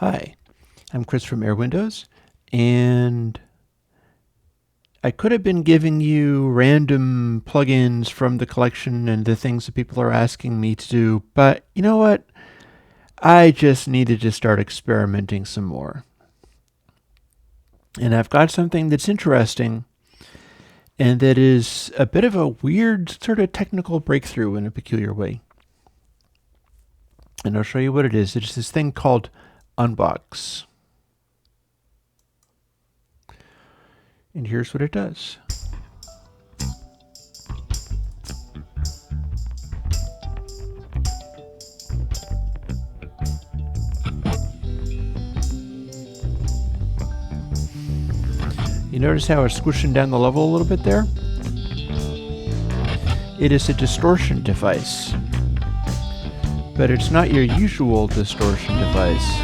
Hi, I'm Chris from Airwindows, and I could have been giving you random plugins from the collection and the things that people are asking me to do, but you know what? I just needed to start experimenting some more. And I've got something that's interesting and that is a bit of a weird sort of technical breakthrough in a peculiar way. And I'll show you what it is. It's this thing called UnBox. And here's what it does. You notice how it's squishing down the level a little bit there? It is a distortion device, but it's not your usual distortion device.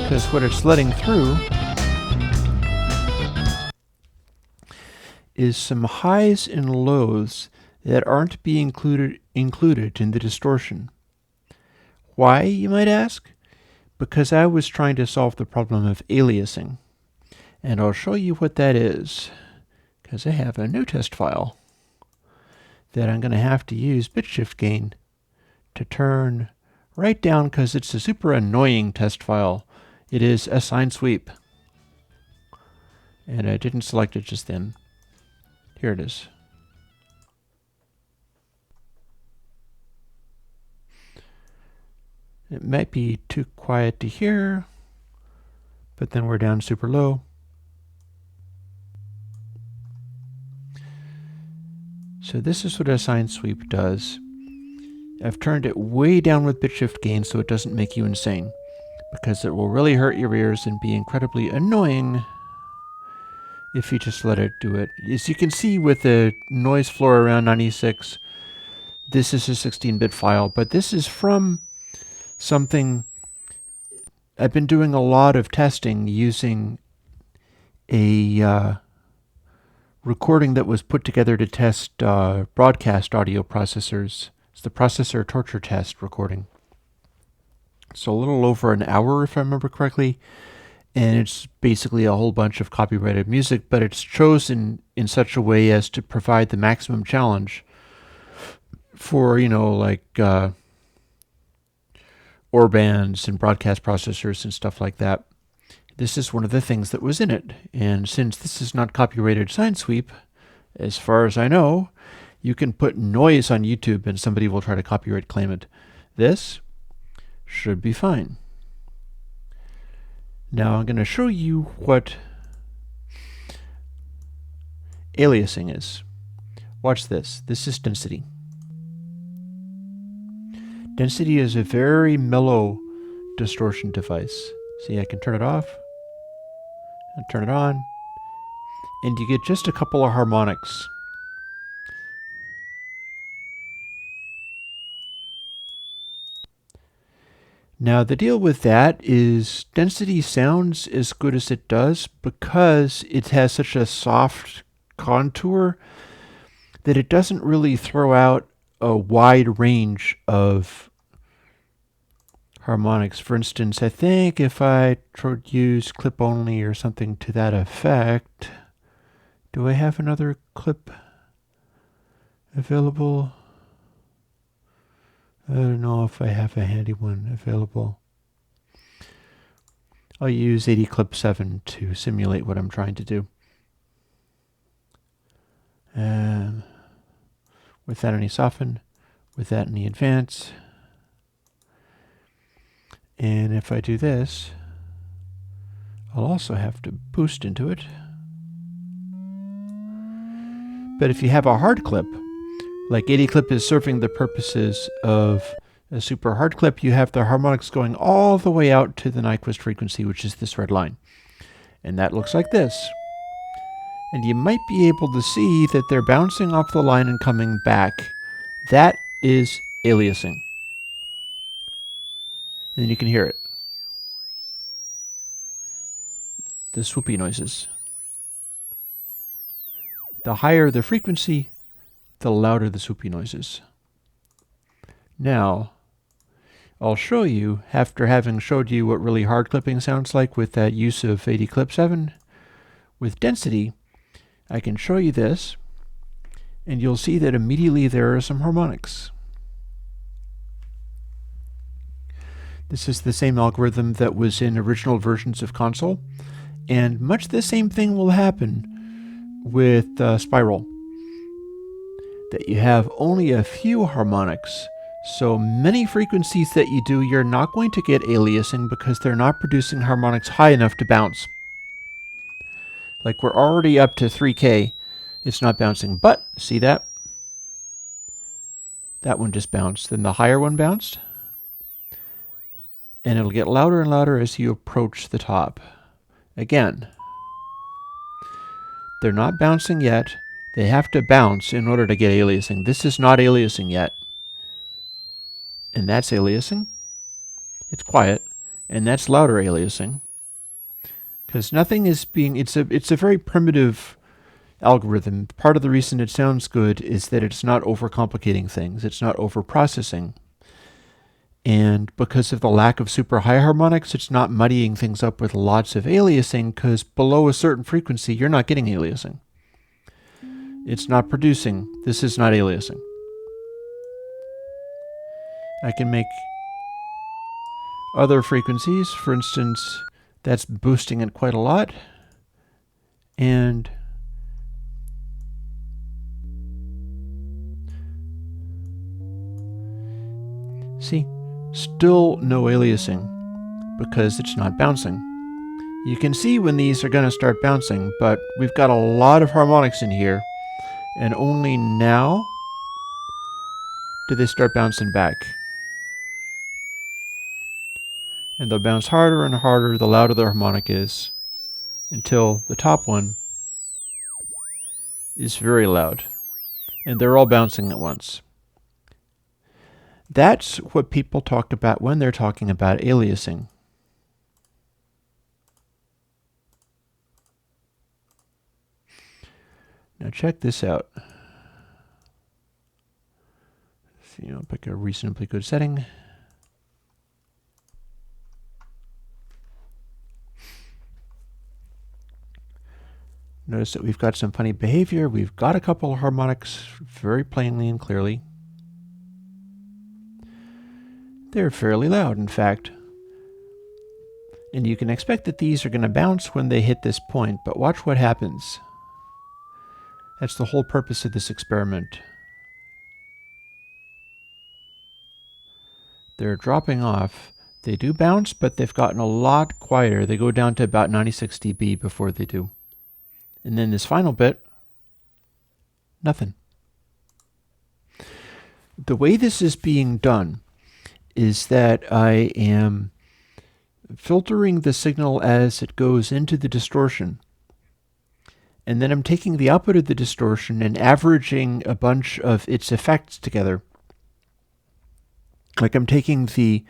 Because what it's letting through is some highs and lows that aren't being included in the distortion. Why, you might ask? Because I was trying to solve the problem of aliasing. And I'll show you what that is, because I have a new test file that I'm going to have to use bit shift gain to turn right down, because it's a super annoying test file. It is a sine sweep. And I didn't select it just then. Here it is. It might be too quiet to hear, but then we're down super low. So this is what a sine sweep does. I've turned it way down with bit shift gain so it doesn't make you insane, because it will really hurt your ears and be incredibly annoying if you just let it do it. As you can see with the noise floor around 96, this is a 16-bit file, but this is from something. I've been doing a lot of testing using a recording that was put together to test broadcast audio processors. It's the processor torture test recording. So a little over an hour, if I remember correctly. And it's basically a whole bunch of copyrighted music, but it's chosen in such a way as to provide the maximum challenge for, OR bands and broadcast processors and stuff like that. This is one of the things that was in it. And since this is not copyrighted sine sweep, as far as I know, you can put noise on YouTube and somebody will try to copyright claim it. This should be fine. Now I'm going to show you what aliasing is. Watch this. This is density. Density is a very mellow distortion device. See, I can turn it off and turn it on, and you get just a couple of harmonics. Now the deal with that is density sounds as good as it does because it has such a soft contour that it doesn't really throw out a wide range of harmonics. For instance, I think if I tried to use clip only or something to that effect, do I have another clip available? I don't know if I have a handy one available. I'll use 80 clip 7 to simulate what I'm trying to do. Without any soften, without any advance. And if I do this, I'll also have to boost into it. But if you have a hard clip, like 80 clip is serving the purposes of a super hard clip, you have the harmonics going all the way out to the Nyquist frequency, which is this red line. And that looks like this. And you might be able to see that they're bouncing off the line and coming back. That is aliasing. And then you can hear it. The swoopy noises. The higher the frequency, the louder the swoopy noises. Now, I'll show you, after having showed you what really hard clipping sounds like with that use of AD Clip 7, with density, I can show you this, and you'll see that immediately there are some harmonics. This is the same algorithm that was in original versions of console, and much the same thing will happen with Spiral. That you have only a few harmonics, so many frequencies that you do, you're not going to get aliasing because they're not producing harmonics high enough to bounce. Like we're already up to 3K, it's not bouncing, but see that? That one just bounced, then the higher one bounced, and it'll get louder and louder as you approach the top. Again, they're not bouncing yet. They have to bounce in order to get aliasing. This is not aliasing yet. And that's aliasing. It's quiet. And that's louder aliasing. Because nothing is being... It's a very primitive algorithm. Part of the reason it sounds good is that it's not overcomplicating things. It's not overprocessing. And because of the lack of super high harmonics, it's not muddying things up with lots of aliasing, because below a certain frequency, you're not getting aliasing. It's not producing. This is not aliasing. I can make other frequencies. For instance, that's boosting it quite a lot. And see, still no aliasing because it's not bouncing. You can see when these are going to start bouncing, but we've got a lot of harmonics in here, and only now do they start bouncing back. And they'll bounce harder and harder the louder the harmonic is, until the top one is very loud. And they're all bouncing at once. That's what people talk about when they're talking about aliasing. Now check this out. See, I'll pick a reasonably good setting. Notice that we've got some funny behavior. We've got a couple of harmonics very plainly and clearly. They're fairly loud, in fact. And you can expect that these are going to bounce when they hit this point, but watch what happens. That's the whole purpose of this experiment. They're dropping off. They do bounce, but they've gotten a lot quieter. They go down to about 96 dB before they do. And then this final bit, nothing. The way this is being done is that I am filtering the signal as it goes into the distortion. And then I'm taking the output of the distortion and averaging a bunch of its effects together. Like I'm taking the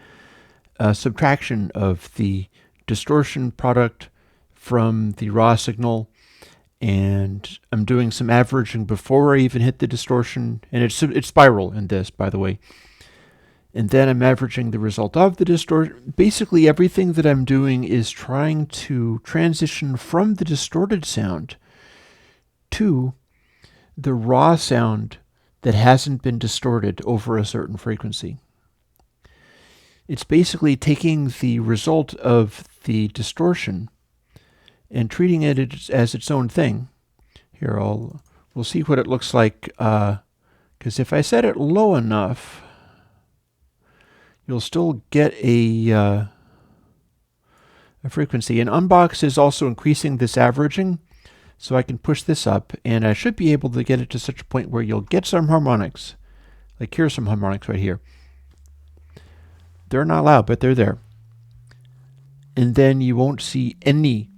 subtraction of the distortion product from the raw signal, and I'm doing some averaging before I even hit the distortion. And it's spiral in this, by the way. And then I'm averaging the result of the distortion. Basically, everything that I'm doing is trying to transition from the distorted sound to the raw sound that hasn't been distorted over a certain frequency. It's basically taking the result of the distortion and treating it as its own thing. Here, we'll see what it looks like, because if I set it low enough, you'll still get a frequency. And UnBox is also increasing this averaging, so I can push this up, and I should be able to get it to such a point where you'll get some harmonics. Like here's some harmonics right here. They're not loud, but they're there. And then you won't see any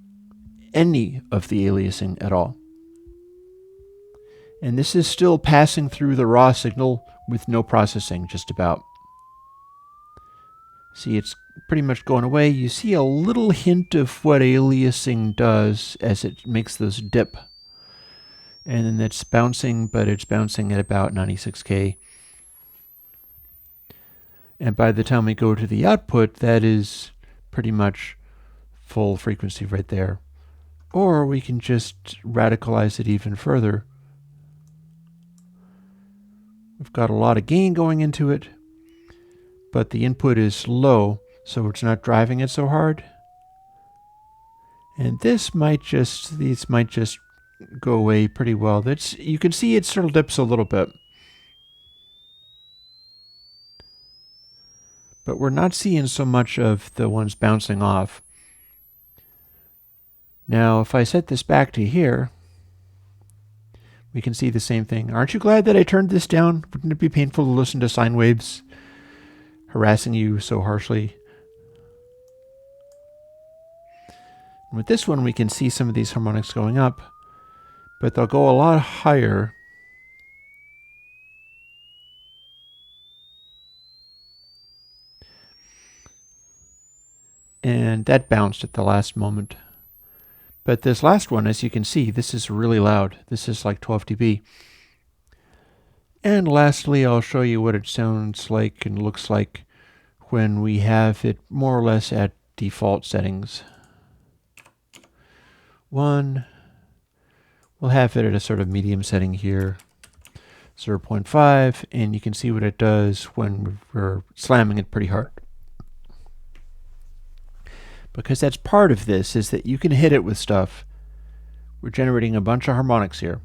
of the aliasing at all. And this is still passing through the raw signal with no processing, just about. See, it's pretty much going away. You see a little hint of what aliasing does as it makes those dip. And then it's bouncing, but it's bouncing at about 96K. And by the time we go to the output, that is pretty much full frequency right there. Or we can just radicalize it even further. We've got a lot of gain going into it, but the input is low, so it's not driving it so hard. And these might just go away pretty well. You can see it sort of dips a little bit. But we're not seeing so much of the ones bouncing off. Now, if I set this back to here, we can see the same thing. Aren't you glad that I turned this down? Wouldn't it be painful to listen to sine waves harassing you so harshly? And with this one, we can see some of these harmonics going up, but they'll go a lot higher. And that bounced at the last moment. But this last one, as you can see, this is really loud. This is like 12 dB. And lastly, I'll show you what it sounds like and looks like when we have it more or less at default settings. We'll have it at a sort of medium setting here, 0.5, and you can see what it does when we're slamming it pretty hard. Because that's part of this, is that you can hit it with stuff. We're generating a bunch of harmonics here.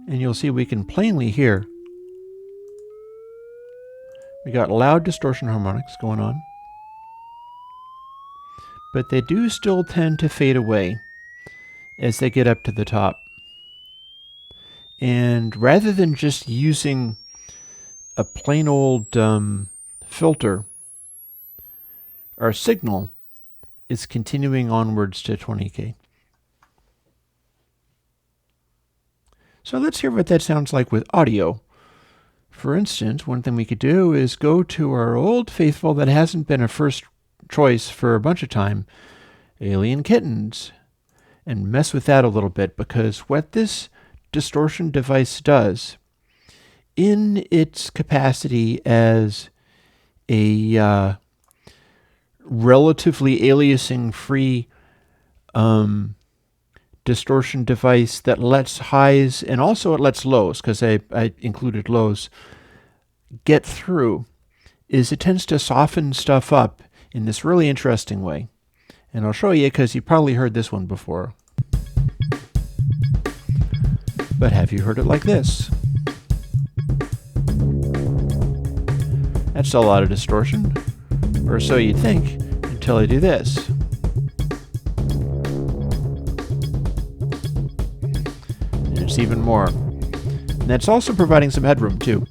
And you'll see we can plainly hear we got loud distortion harmonics going on. But they do still tend to fade away as they get up to the top. And rather than just using a plain old filter, our signal is continuing onwards to 20K. So let's hear what that sounds like with audio. For instance, one thing we could do is go to our old faithful that hasn't been a first choice for a bunch of time, Alien Kittens, and mess with that a little bit, because what this distortion device does in its capacity as a relatively aliasing-free distortion device that lets highs, and also it lets lows, because I included lows, get through, is it tends to soften stuff up in this really interesting way. And I'll show you, because you probably heard this one before. But have you heard it like this? That's a lot of distortion, or so you'd think, until I do this. And it's even more. And that's also providing some headroom too.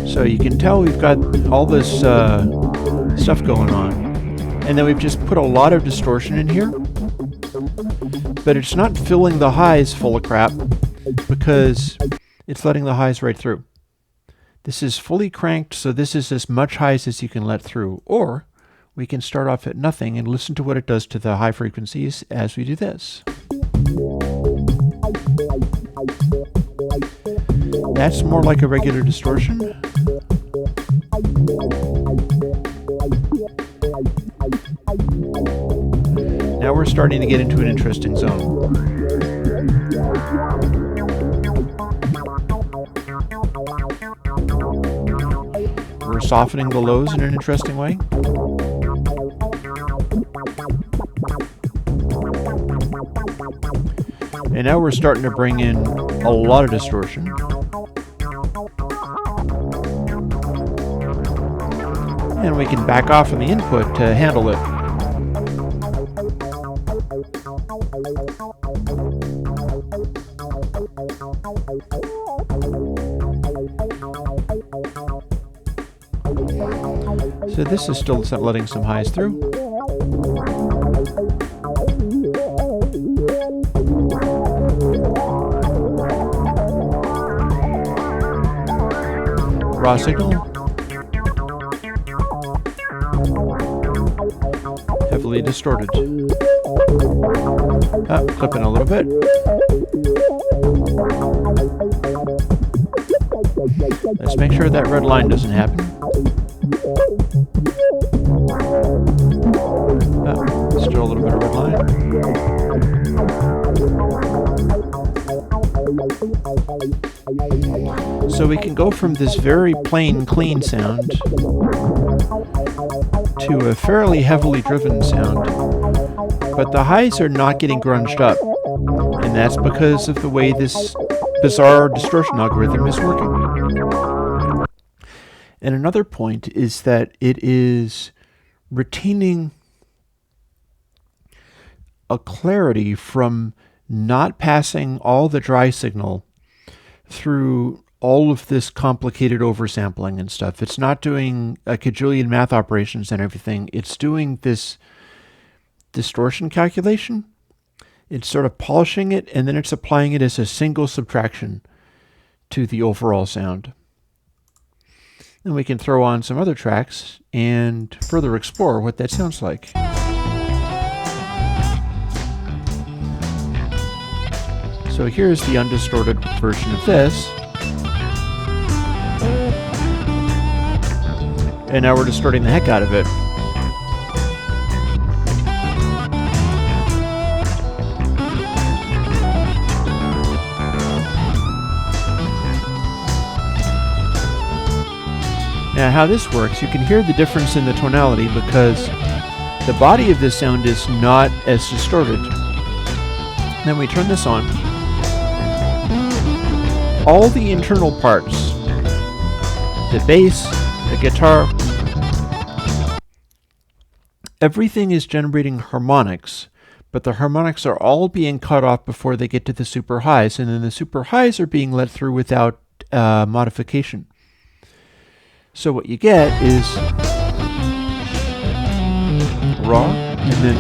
So you can tell we've got all this stuff going on. And then we've just put a lot of distortion in here. But it's not filling the highs full of crap, because it's letting the highs right through. This is fully cranked, so this is as much highs as you can let through. Or we can start off at nothing and listen to what it does to the high frequencies as we do this. That's more like a regular distortion. Now we're starting to get into an interesting zone. We're softening the lows in an interesting way. And now we're starting to bring in a lot of distortion. And we can back off from the input to handle it. So this is still letting some highs through. Raw signal. Heavily heavily distorted. Clipping a little bit. Let's make sure that red line doesn't happen. Still a little bit of red line. So we can go from this very plain, clean sound to a fairly heavily driven sound, but the highs are not getting grunged up, and that's because of the way this bizarre distortion algorithm is working. And another point is that it is retaining a clarity from not passing all the dry signal through all of this complicated oversampling and stuff. It's not doing a cajillion math operations and everything. It's doing this distortion calculation. It's sort of polishing it, and then it's applying it as a single subtraction to the overall sound. And we can throw on some other tracks and further explore what that sounds like. So here's the undistorted version of this. And now we're distorting the heck out of it. Now how this works, you can hear the difference in the tonality because the body of this sound is not as distorted. Then we turn this on. All the internal parts, the bass, the guitar, everything is generating harmonics, but the harmonics are all being cut off before they get to the super highs, and then the super highs are being let through without modification. So what you get is raw, and then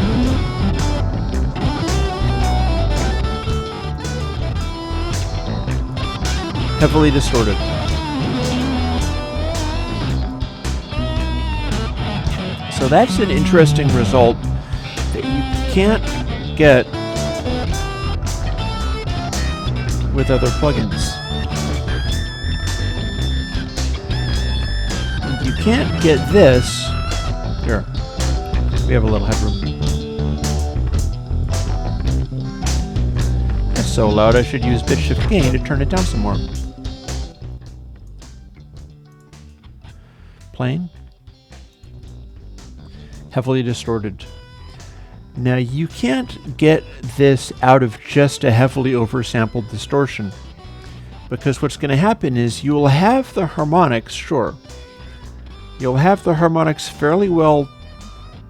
heavily distorted. So that's an interesting result that you can't get with other plugins. You can't get this. Here, we have a little headroom. That's so loud I should use bit shift gain to turn it down some more. Plain. Heavily distorted. Now you can't get this out of just a heavily oversampled distortion, because what's going to happen is you'll have the harmonics, sure. You'll have the harmonics fairly well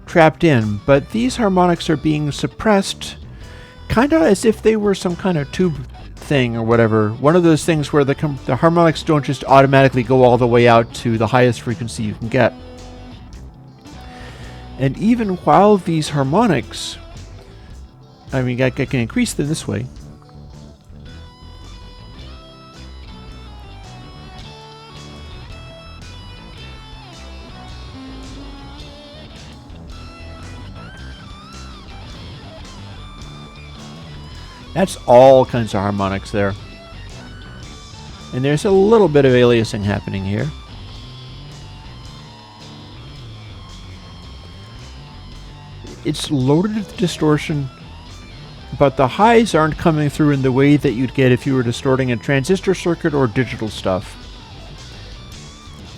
trapped in, but these harmonics are being suppressed kind of as if they were some kind of tube thing or whatever. One of those things where the harmonics don't just automatically go all the way out to the highest frequency you can get. And even while these harmonics, I mean, I can increase them this way. That's all kinds of harmonics there. And there's a little bit of aliasing happening here. It's loaded with distortion, but the highs aren't coming through in the way that you'd get if you were distorting a transistor circuit or digital stuff.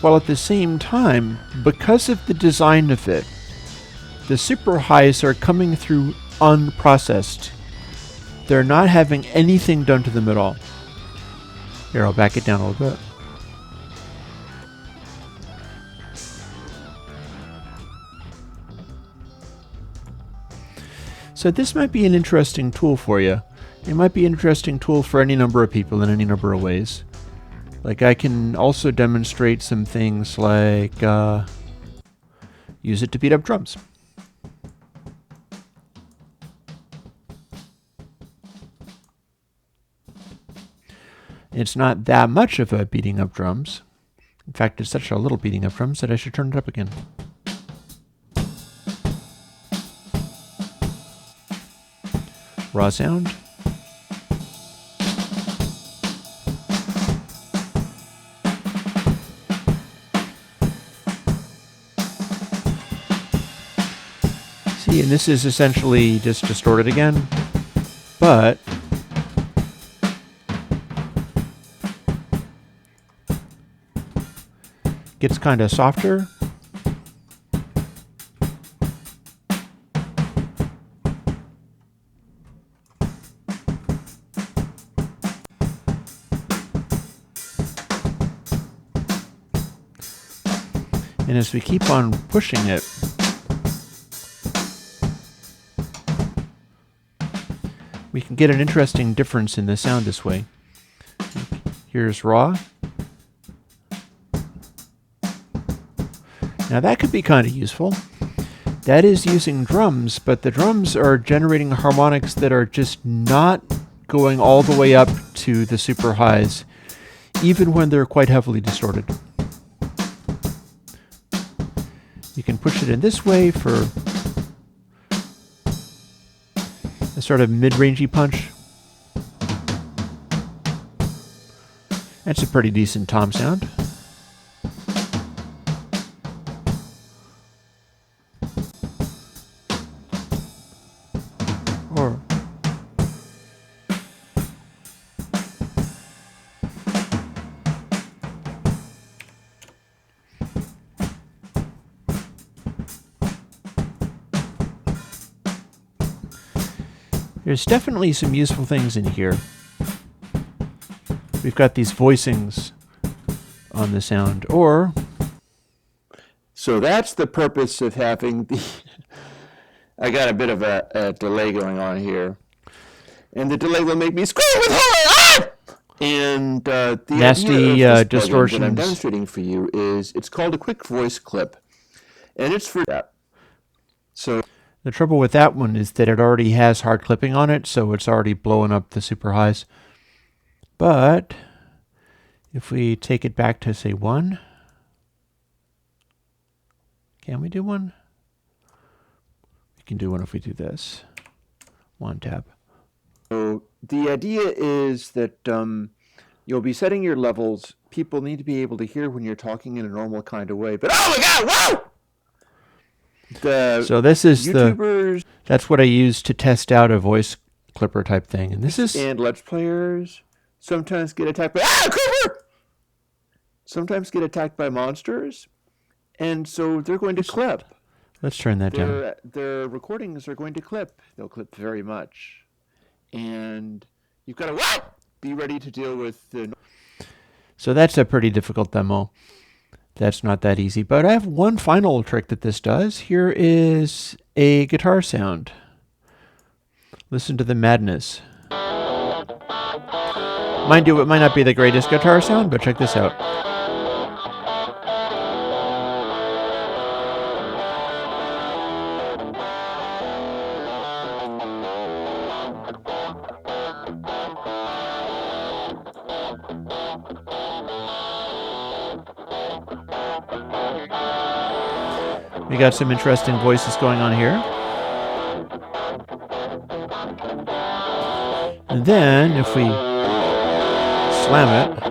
While at the same time, because of the design of it, the super highs are coming through unprocessed. They're not having anything done to them at all. Here, I'll back it down a little bit. So this might be an interesting tool for you. It might be an interesting tool for any number of people in any number of ways. Like I can also demonstrate some things like use it to beat up drums. It's not that much of a beating up drums. In fact, it's such a little beating up drums that I should turn it up again. raw sound. See, and this is essentially just distorted again, but gets kind of softer. And as we keep on pushing it, we can get an interesting difference in the sound this way. Here's raw. Now that could be kind of useful. That is using drums, but the drums are generating harmonics that are just not going all the way up to the super highs, even when they're quite heavily distorted. You can push it in this way for a sort of mid-rangey punch. That's a pretty decent tom sound. Or there's definitely some useful things in here. We've got these voicings on the sound, or... So that's the purpose of having the... I got a bit of a delay going on here. And the delay will make me scream with horror! Ah! And the nasty distortions that I'm demonstrating for you is, it's called a quick voice clip. And it's for that. So the trouble with that one is that it already has hard clipping on it, so it's already blowing up the super highs. But if we take it back to, say, 1, can we do 1? We can do 1 if we do this. 1 tab. So the idea is that you'll be setting your levels. People need to be able to hear when you're talking in a normal kind of way. But oh my God, whoa! So this is YouTubers, that's what I use to test out a voice clipper type thing. And this is... And Let's Players sometimes get attacked by... Ah, creeper! Sometimes get attacked by monsters. And so they're going to clip. Let's turn that down. Their recordings are going to clip. They'll clip very much. And you've got to be ready to deal with the... So that's a pretty difficult demo. That's not that easy. But I have one final trick that this does. Here is a guitar sound. Listen to the madness. Mind you, it might not be the greatest guitar sound, but check this out. We got some interesting voices going on here. And then if we slam it,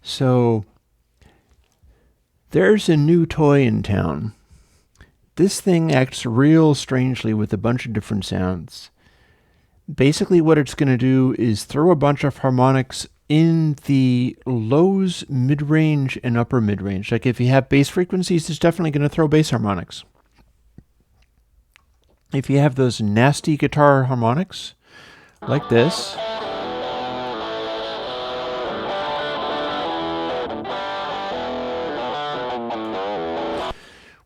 so there's a new toy in town. This thing acts real strangely with a bunch of different sounds. Basically what it's going to do is throw a bunch of harmonics in the lows, mid-range, and upper mid-range. Like if you have bass frequencies, it's definitely going to throw bass harmonics. If you have those nasty guitar harmonics, like this,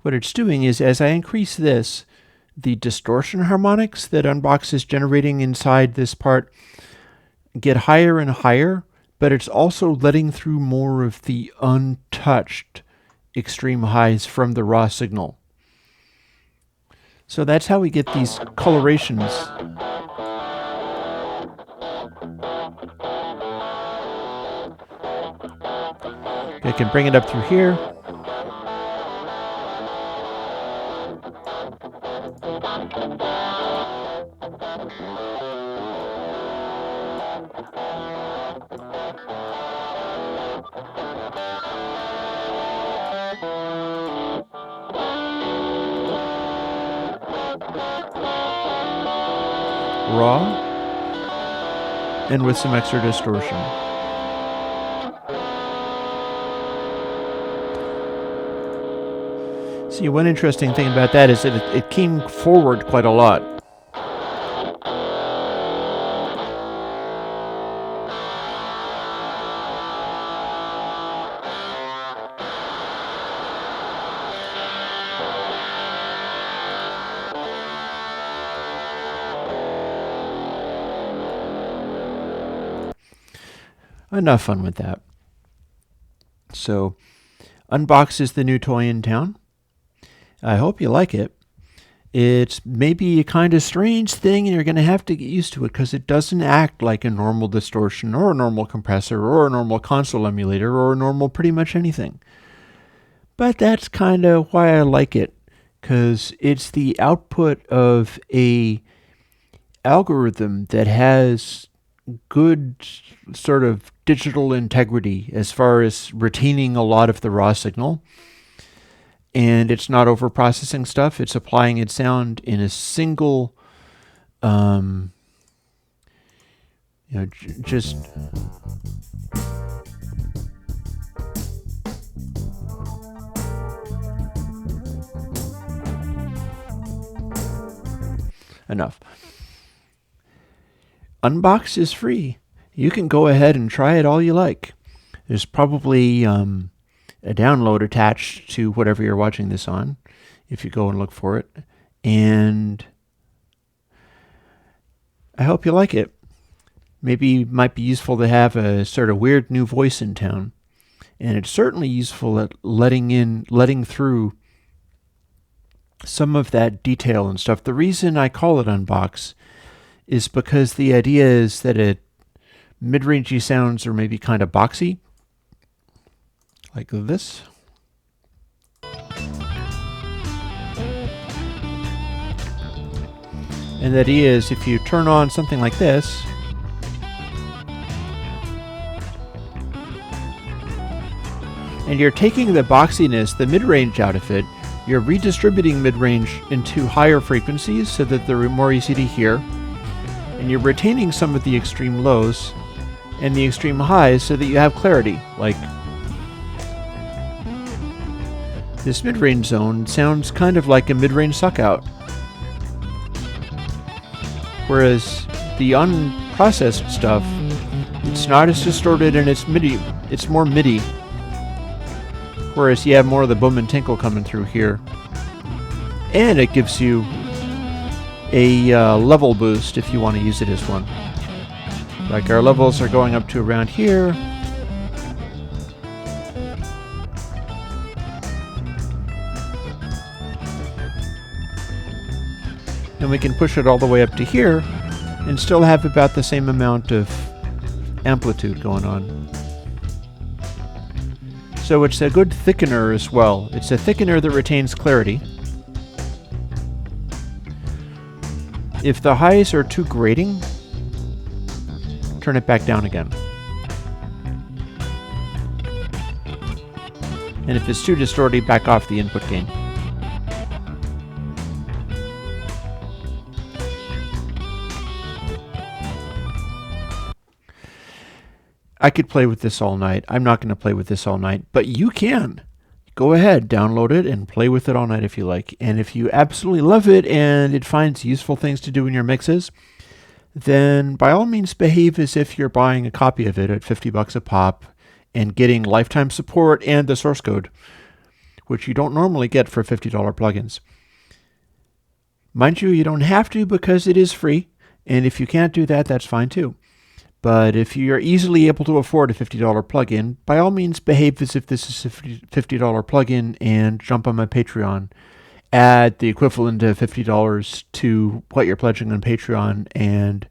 what it's doing is, as I increase this, the distortion harmonics that UnBox is generating inside this part get higher and higher, but it's also letting through more of the untouched extreme highs from the raw signal. So that's how we get these colorations. I can bring it up through here. Raw, and with some extra distortion. See, one interesting thing about that is that it came forward quite a lot. Enough fun with that. So, UnBox is the new toy in town. I hope you like it. It's maybe a kind of strange thing, and you're going to have to get used to it because it doesn't act like a normal distortion or a normal compressor or a normal console emulator or a normal pretty much anything. But that's kind of why I like it, because it's the output of a algorithm that has good sort of digital integrity as far as retaining a lot of the raw signal. And it's not over-processing stuff. It's applying its sound in a single, just enough. UnBox is free. You can go ahead and try it all you like. There's probably a download attached to whatever you're watching this on, if you go and look for it. And I hope you like it. Maybe it might be useful to have a sort of weird new voice in town. And it's certainly useful at letting through some of that detail and stuff. The reason I call it UnBox is because the idea is that mid-rangey sounds are maybe kind of boxy, like this. And the idea is if you turn on something like this, and you're taking the boxiness, the mid-range out of it, you're redistributing mid-range into higher frequencies so that they're more easy to hear, and you're retaining some of the extreme lows and the extreme highs so that you have clarity. Like this mid-range zone sounds kind of like a mid-range suck-out, whereas the unprocessed stuff, it's not as distorted and it's MIDI. It's more MIDI, whereas you have more of the boom and tinkle coming through here, and it gives you a level boost if you want to use it as one. Like our levels are going up to around here. And we can push it all the way up to here and still have about the same amount of amplitude going on. So it's a good thickener as well. It's a thickener that retains clarity. If the highs are too grating, turn it back down again. And if it's too distorted, back off the input gain. I could play with this all night. I'm not going to play with this all night, but you can. Go ahead, download it, and play with it all night if you like. And if you absolutely love it and it finds useful things to do in your mixes, then by all means behave as if you're buying a copy of it at $50 a pop and getting lifetime support and the source code, which you don't normally get for $50 plugins. Mind you, you don't have to because it is free, and if you can't do that, that's fine too. But if you're easily able to afford a $50 plugin, by all means behave as if this is a $50 plugin and jump on my Patreon. Add the equivalent of $50 to what you're pledging on Patreon, and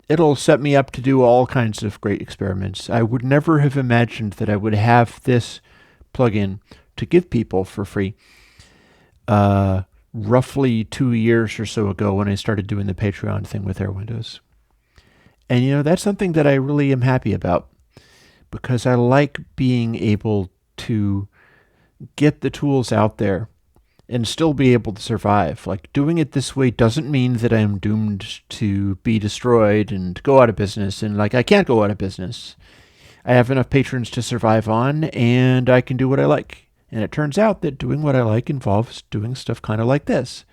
it'll set me up to do all kinds of great experiments. I would never have imagined that I would have this plugin to give people for free roughly 2 years or so ago when I started doing the Patreon thing with airwindows. And that's something that I really am happy about, because I like being able to get the tools out there and still be able to survive. Like, doing it this way doesn't mean that I'm doomed to be destroyed and go out of business. And I can't go out of business. I have enough patrons to survive on, and I can do what I like. And it turns out that doing what I like involves doing stuff kind of like this.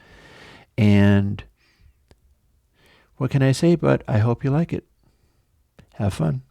And what can I say but I hope you like it. Have fun.